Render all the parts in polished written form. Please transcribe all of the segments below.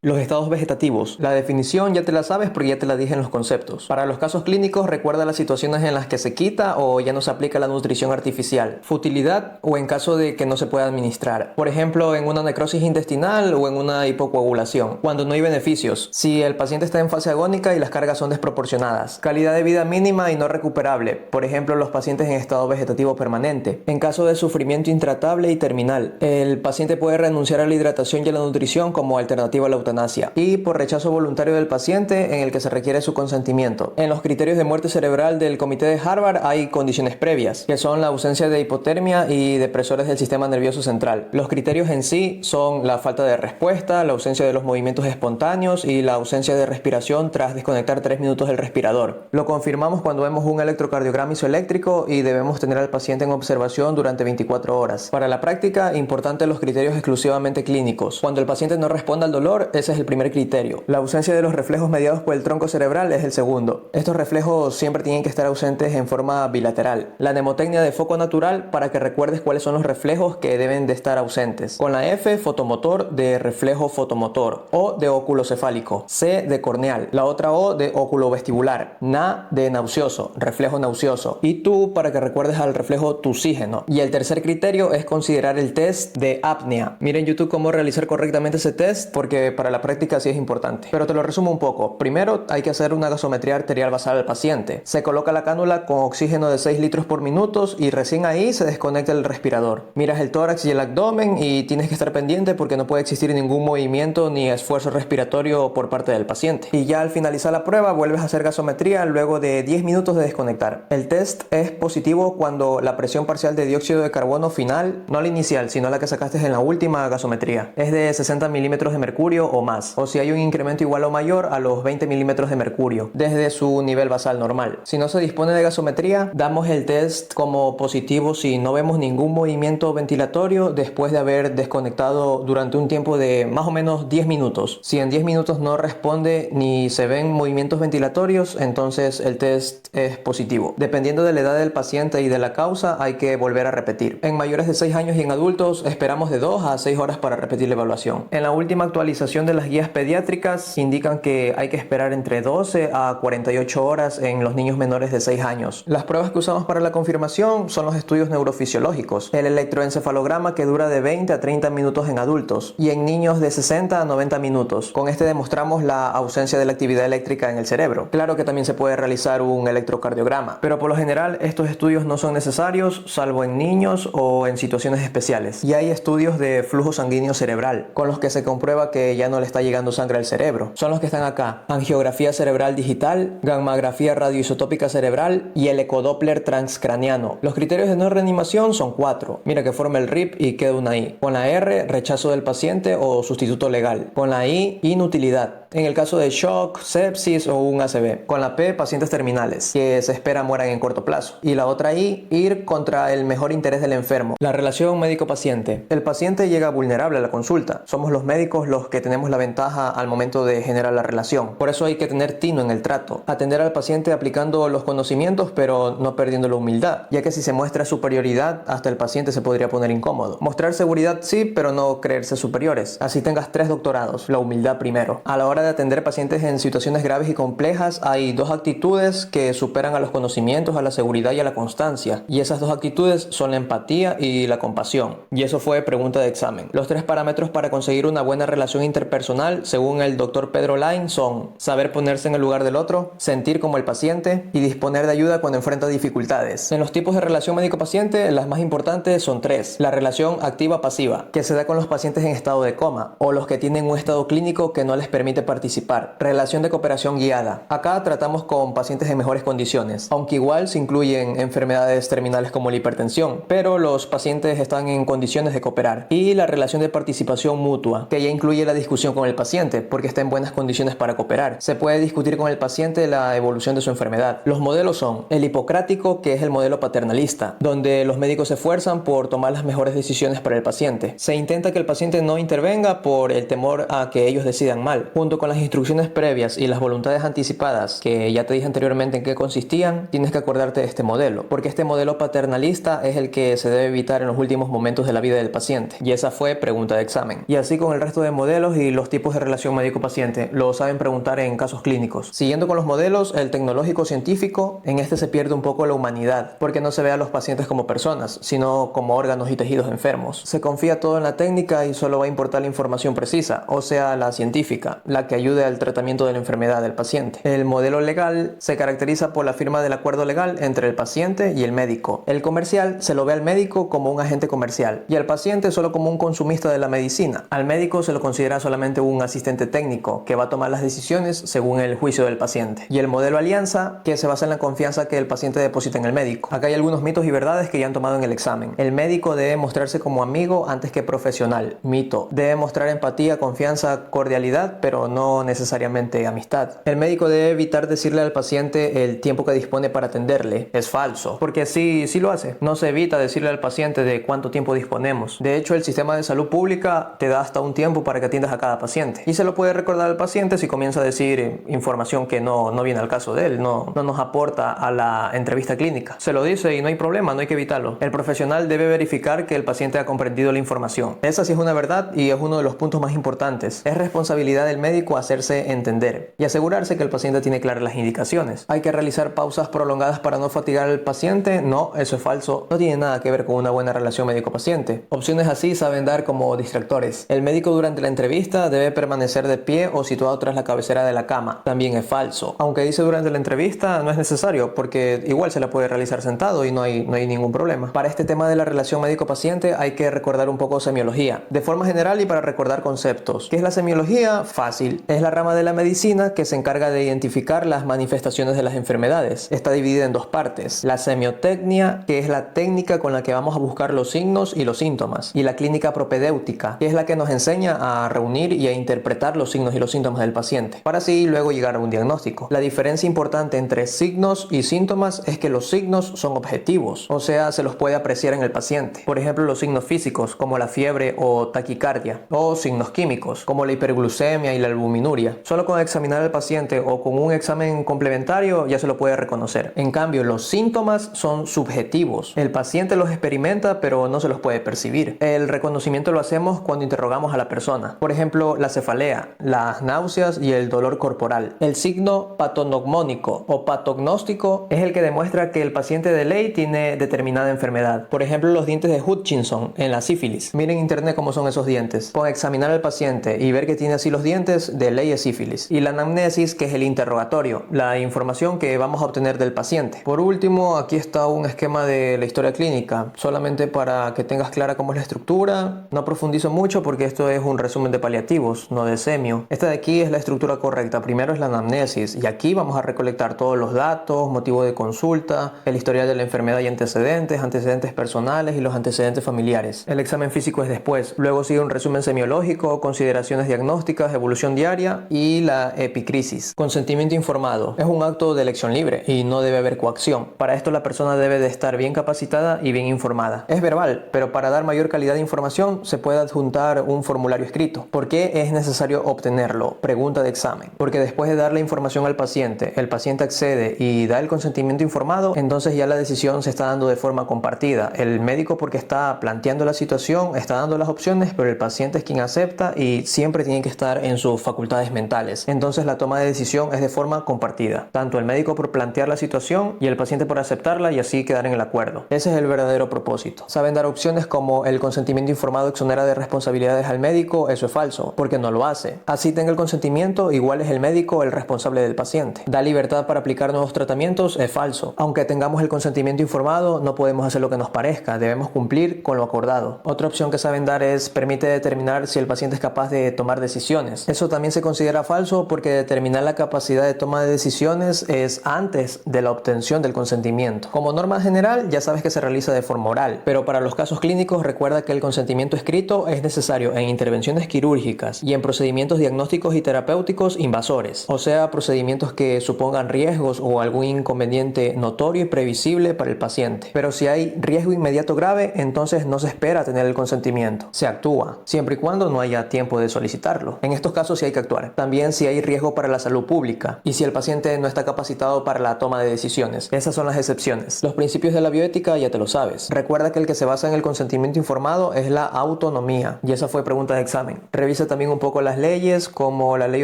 Los estados vegetativos. La definición ya te la sabes porque ya te la dije en los conceptos. Para los casos clínicos, recuerda las situaciones en las que se quita o ya no se aplica la nutrición artificial. Futilidad o en caso de que no se pueda administrar. Por ejemplo, en una necrosis intestinal o en una hipocoagulación. Cuando no hay beneficios. Si el paciente está en fase agónica y las cargas son desproporcionadas. Calidad de vida mínima y no recuperable. Por ejemplo, los pacientes en estado vegetativo permanente. En caso de sufrimiento intratable y terminal. El paciente puede renunciar a la hidratación y a la nutrición como alternativa a la eutanasia. Y por rechazo voluntario del paciente en el que se requiere su consentimiento. En los criterios de muerte cerebral del Comité de Harvard hay condiciones previas, que son la ausencia de hipotermia y depresores del sistema nervioso central. Los criterios en sí son la falta de respuesta, la ausencia de los movimientos espontáneos y la ausencia de respiración tras desconectar 3 minutos del respirador. Lo confirmamos cuando vemos un electrocardiograma isoeléctrico y debemos tener al paciente en observación durante 24 horas. Para la práctica, importante los criterios exclusivamente clínicos. Cuando el paciente no responde al dolor, ese es el primer criterio. La ausencia de los reflejos mediados por el tronco cerebral es el segundo. Estos reflejos siempre tienen que estar ausentes en forma bilateral. La mnemotecnia de foco natural para que recuerdes cuáles son los reflejos que deben de estar ausentes. Con la F, fotomotor, de reflejo fotomotor. O de óculo cefálico. C, de corneal. La otra O, de óculo vestibular. Na, de nauseoso, reflejo nauseoso. Y tú, para que recuerdes al reflejo tusígeno. Y el tercer criterio es considerar el test de apnea. Miren en YouTube cómo realizar correctamente ese test porque para la práctica sí es importante. Pero te lo resumo un poco. Primero hay que hacer una gasometría arterial basal al paciente. Se coloca la cánula con oxígeno de 6 litros por minuto y recién ahí se desconecta el respirador. Miras el tórax y el abdomen y tienes que estar pendiente porque no puede existir ningún movimiento ni esfuerzo respiratorio por parte del paciente. Y ya al finalizar la prueba vuelves a hacer gasometría luego de 10 minutos de desconectar. El test es positivo cuando la presión parcial de dióxido de carbono final, no la inicial, sino la que sacaste en la última gasometría, es de 60 milímetros de mercurio o más, o si hay un incremento igual o mayor a los 20 milímetros de mercurio, desde su nivel basal normal. Si no se dispone de gasometría, damos el test como positivo si no vemos ningún movimiento ventilatorio después de haber desconectado durante un tiempo de más o menos 10 minutos. Si en 10 minutos no responde ni se ven movimientos ventilatorios, entonces el test es positivo. Dependiendo de la edad del paciente y de la causa, hay que volver a repetir. En mayores de 6 años y en adultos, esperamos de 2 a 6 horas para repetir la evaluación. En la última actualización de las guías pediátricas, indican que hay que esperar entre 12 a 48 horas en los niños menores de 6 años. Las pruebas que usamos para la confirmación son los estudios neurofisiológicos, el electroencefalograma que dura de 20 a 30 minutos en adultos y en niños de 60 a 90 minutos. Con este demostramos la ausencia de la actividad eléctrica en el cerebro. Claro que también se puede realizar un electrocardiograma, pero por lo general estos estudios no son necesarios salvo en niños o en situaciones especiales. Y hay estudios de flujo sanguíneo cerebral con los que se comprueba que ya no le está llegando sangre al cerebro. Son los que están acá: angiografía cerebral digital, gammagrafía radioisotópica cerebral y el ecodoppler transcraniano. Los criterios de no reanimación son 4. Mira que forma el RIP y queda una I. Con la R, rechazo del paciente o sustituto legal. Con la I, inutilidad. En el caso de shock, sepsis o un ACV. Con la P, pacientes terminales, que se espera mueran en corto plazo. Y la otra I, ir contra el mejor interés del enfermo. La relación médico-paciente. El paciente llega vulnerable a la consulta. Somos los médicos los que tenemos la ventaja al momento de generar la relación. Por eso hay que tener tino en el trato. Atender al paciente aplicando los conocimientos, pero no perdiendo la humildad, ya que si se muestra superioridad, hasta el paciente se podría poner incómodo. Mostrar seguridad sí, pero no creerse superiores. Así tengas 3 doctorados. La humildad primero. A la hora de atender pacientes en situaciones graves y complejas, hay 2 actitudes que superan a los conocimientos, a la seguridad y a la constancia. Y esas 2 actitudes son la empatía y la compasión. Y eso fue pregunta de examen. Los 3 parámetros para conseguir una buena relación interpersonal, según el Dr. Pedro Lain, son saber ponerse en el lugar del otro, sentir como el paciente y disponer de ayuda cuando enfrenta dificultades. En los tipos de relación médico-paciente, las más importantes son 3. La relación activa-pasiva, que se da con los pacientes en estado de coma o los que tienen un estado clínico que no les permite participar. Relación de cooperación guiada. Acá tratamos con pacientes en mejores condiciones, aunque igual se incluyen enfermedades terminales como la hipertensión, pero los pacientes están en condiciones de cooperar. Y la relación de participación mutua, que ya incluye la discusión con el paciente, porque está en buenas condiciones para cooperar. Se puede discutir con el paciente la evolución de su enfermedad. Los modelos son el hipocrático, que es el modelo paternalista, donde los médicos se esfuerzan por tomar las mejores decisiones para el paciente. Se intenta que el paciente no intervenga por el temor a que ellos decidan mal. Junto con las instrucciones previas y las voluntades anticipadas, que ya te dije anteriormente en qué consistían, tienes que acordarte de este modelo, porque este modelo paternalista es el que se debe evitar en los últimos momentos de la vida del paciente, y esa fue pregunta de examen. Y así con el resto de modelos y los tipos de relación médico-paciente, lo saben preguntar en casos clínicos. Siguiendo con los modelos, el tecnológico científico, en este se pierde un poco la humanidad, porque no se ve a los pacientes como personas, sino como órganos y tejidos enfermos. Se confía todo en la técnica y solo va a importar la información precisa, o sea, la científica, la que ayude al tratamiento de la enfermedad del paciente. El modelo legal se caracteriza por la firma del acuerdo legal entre el paciente y el médico. El comercial se lo ve al médico como un agente comercial y al paciente solo como un consumista de la medicina. Al médico se lo considera solamente un asistente técnico que va a tomar las decisiones según el juicio del paciente. Y el modelo alianza, que se basa en la confianza que el paciente deposita en el médico. Acá hay algunos mitos y verdades que ya han tomado en el examen. El médico debe mostrarse como amigo antes que profesional. Mito. Debe mostrar empatía, confianza, cordialidad, pero no necesariamente amistad. El médico debe evitar decirle al paciente el tiempo que dispone para atenderle. Es falso, porque sí lo hace. No se evita decirle al paciente de cuánto tiempo disponemos. De hecho, el sistema de salud pública te da hasta un tiempo para que atiendas a cada paciente. Y se lo puede recordar al paciente si comienza a decir información que no viene al caso de él, no nos aporta a la entrevista clínica. Se lo dice y no hay problema, no hay que evitarlo. El profesional debe verificar que el paciente ha comprendido la información. Esa sí es una verdad y es uno de los puntos más importantes. Es responsabilidad del médico hacerse entender y asegurarse que el paciente tiene claras las indicaciones. ¿Hay que realizar pausas prolongadas para no fatigar al paciente? No, eso es falso. No tiene nada que ver con una buena relación médico-paciente. Opciones así saben dar como distractores. El médico durante la entrevista debe permanecer de pie o situado tras la cabecera de la cama. También es falso. Aunque dice durante la entrevista, no es necesario porque igual se la puede realizar sentado y no hay ningún problema. Para este tema de la relación médico-paciente hay que recordar un poco semiología, de forma general y para recordar conceptos. ¿Qué es la semiología? Fácil. Es la rama de la medicina que se encarga de identificar las manifestaciones de las enfermedades. Está dividida en dos partes. La semiotecnia, que es la técnica con la que vamos a buscar los signos y los síntomas. Y la clínica propedéutica, que es la que nos enseña a reunir y a interpretar los signos y los síntomas del paciente, para así luego llegar a un diagnóstico. La diferencia importante entre signos y síntomas es que los signos son objetivos, o sea, se los puede apreciar en el paciente. Por ejemplo, los signos físicos, como la fiebre o taquicardia, o signos químicos, como la hiperglucemia y la albuminuria. Solo con examinar al paciente o con un examen complementario ya se lo puede reconocer. En cambio, los síntomas son subjetivos. El paciente los experimenta, pero no se los puede percibir. El reconocimiento lo hacemos cuando interrogamos a la persona. Por ejemplo, la cefalea, las náuseas y el dolor corporal. El signo patognomónico o patognóstico es el que demuestra que el paciente de ley tiene determinada enfermedad. Por ejemplo, los dientes de Hutchinson en la sífilis. Miren en internet cómo son esos dientes. Con examinar al paciente y ver que tiene así los dientes, de ley es sífilis. Y la anamnesis, que es el interrogatorio, la información que vamos a obtener del paciente. Por último, aquí está un esquema de la historia clínica, solamente para que tengas clara cómo es la estructura. No profundizo mucho porque esto es un resumen de paliativos, no de semio. Esta de aquí es la estructura correcta. Primero es la anamnesis y aquí vamos a recolectar todos los datos, motivo de consulta, el historial de la enfermedad y antecedentes personales y los antecedentes familiares. El examen físico es después. Luego sigue un resumen semiológico, consideraciones diagnósticas, evolución diaria y la epicrisis. Consentimiento informado. Es un acto de elección libre y no debe haber coacción. Para esto la persona debe de estar bien capacitada y bien informada. Es verbal, pero para dar mayor calidad de información se puede adjuntar un formulario escrito. ¿Por qué es necesario obtenerlo? Pregunta de examen. Porque después de dar la información al paciente, el paciente accede y da el consentimiento informado, entonces ya la decisión se está dando de forma compartida. El médico, porque está planteando la situación, está dando las opciones, pero el paciente es quien acepta y siempre tiene que estar en sus facultades mentales. Entonces la toma de decisión es de forma compartida. Tanto el médico por plantear la situación y el paciente por aceptarla y así quedar en el acuerdo. Ese es el verdadero propósito. Saben dar opciones como el consentimiento informado exonera de responsabilidades al médico. Eso es falso, porque no lo hace. Así tenga el consentimiento, igual es el médico el responsable del paciente. Da libertad para aplicar nuevos tratamientos. Es falso. Aunque tengamos el consentimiento informado, no podemos hacer lo que nos parezca. Debemos cumplir con lo acordado. Otra opción que saben dar es permite determinar si el paciente es capaz de tomar decisiones. Eso también se considera falso porque determinar la capacidad de toma de decisiones es antes de la obtención del consentimiento. Como norma general, ya sabes que se realiza de forma oral, pero para los casos clínicos recuerda que el consentimiento escrito es necesario en intervenciones quirúrgicas y en procedimientos diagnósticos y terapéuticos invasores, o sea, procedimientos que supongan riesgos o algún inconveniente notorio y previsible para el paciente. Pero si hay riesgo inmediato grave, entonces no se espera tener el consentimiento. Se actúa, siempre y cuando no haya tiempo de solicitarlo. En estos casos sí hay hay que actuar. También si hay riesgo para la salud pública y si el paciente no está capacitado para la toma de decisiones. Esas son las excepciones. Los principios de la bioética ya te lo sabes. Recuerda que el que se basa en el consentimiento informado es la autonomía, y esa fue pregunta de examen. Revisa también un poco las leyes, como la Ley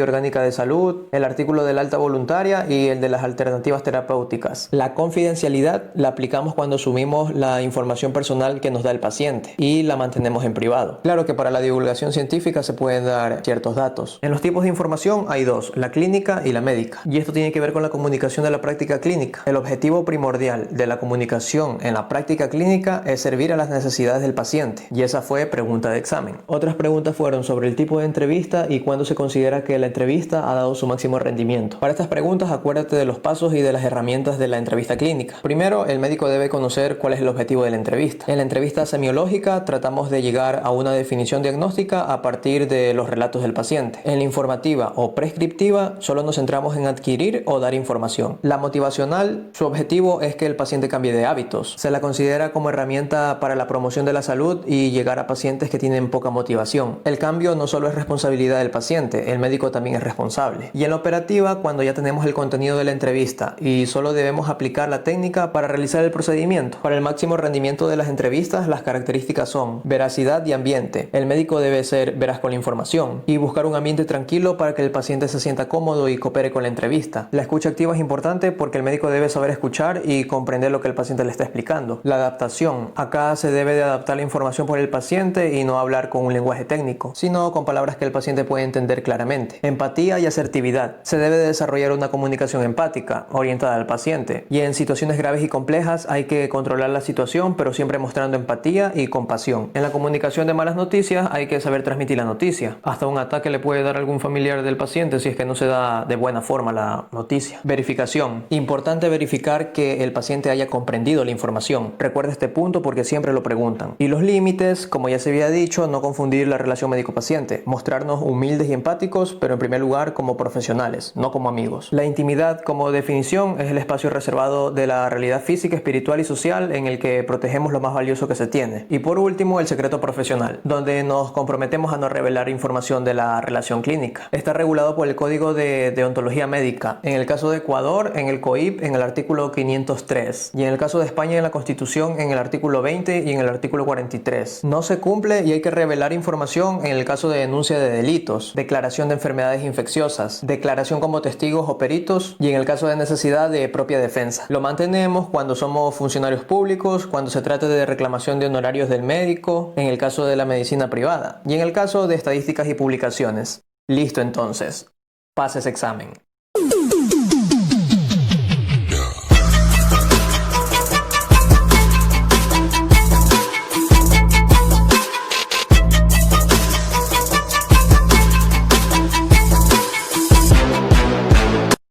Orgánica de Salud, el artículo de la alta voluntaria y el de las alternativas terapéuticas. La confidencialidad la aplicamos cuando asumimos la información personal que nos da el paciente y la mantenemos en privado. Claro que para la divulgación científica se pueden dar ciertos datos. En los tipos de información hay dos, la clínica y la médica, y esto tiene que ver con la comunicación de la práctica clínica. El objetivo primordial de la comunicación en la práctica clínica es servir a las necesidades del paciente, y esa fue pregunta de examen. Otras preguntas fueron sobre el tipo de entrevista y cuándo se considera que la entrevista ha dado su máximo rendimiento. Para estas preguntas acuérdate de los pasos y de las herramientas de la entrevista clínica. Primero, el médico debe conocer cuál es el objetivo de la entrevista. En la entrevista semiológica tratamos de llegar a una definición diagnóstica a partir de los relatos del paciente. En la informativa o prescriptiva solo nos centramos en adquirir o dar información. La motivacional, su objetivo es que el paciente cambie de hábitos. Se la considera como herramienta para la promoción de la salud y llegar a pacientes que tienen poca motivación. El cambio no solo es responsabilidad del paciente, el médico también es responsable. Y en la operativa, cuando ya tenemos el contenido de la entrevista y solo debemos aplicar la técnica para realizar el procedimiento. Para el máximo rendimiento de las entrevistas, las características son veracidad y ambiente. El médico debe ser veraz con la información y buscar un ambiente tranquilo para que el paciente se sienta cómodo y coopere con la entrevista. La escucha activa es importante porque el médico debe saber escuchar y comprender lo que el paciente le está explicando. La adaptación. Acá se debe de adaptar la información por el paciente y no hablar con un lenguaje técnico, sino con palabras que el paciente puede entender claramente. Empatía y asertividad. Se debe de desarrollar una comunicación empática, orientada al paciente. Y en situaciones graves y complejas hay que controlar la situación, pero siempre mostrando empatía y compasión. En la comunicación de malas noticias hay que saber transmitir la noticia. Hasta un ataque le puede dar algún familiar del paciente si es que no se da de buena forma la noticia. Verificación. Importante verificar que el paciente haya comprendido la información. Recuerda este punto porque siempre lo preguntan. Y los límites, como ya se había dicho, no confundir la relación médico-paciente. Mostrarnos humildes y empáticos, pero en primer lugar como profesionales, no como amigos. La intimidad, como definición, es el espacio reservado de la realidad física, espiritual y social en el que protegemos lo más valioso que se tiene. Y por último, el secreto profesional, donde nos comprometemos a no revelar información de la relación clínica. Está regulado por el Código de Deontología Médica. En el caso de Ecuador, en el COIP, en el artículo 503. Y en el caso de España, en la Constitución, en el artículo 20 y en el artículo 43. No se cumple y hay que revelar información en el caso de denuncia de delitos, declaración de enfermedades infecciosas, declaración como testigos o peritos y en el caso de necesidad de propia defensa. Lo mantenemos cuando somos funcionarios públicos, cuando se trate de reclamación de honorarios del médico, en el caso de la medicina privada y en el caso de estadísticas y publicaciones. Listo entonces. Pasa ese examen.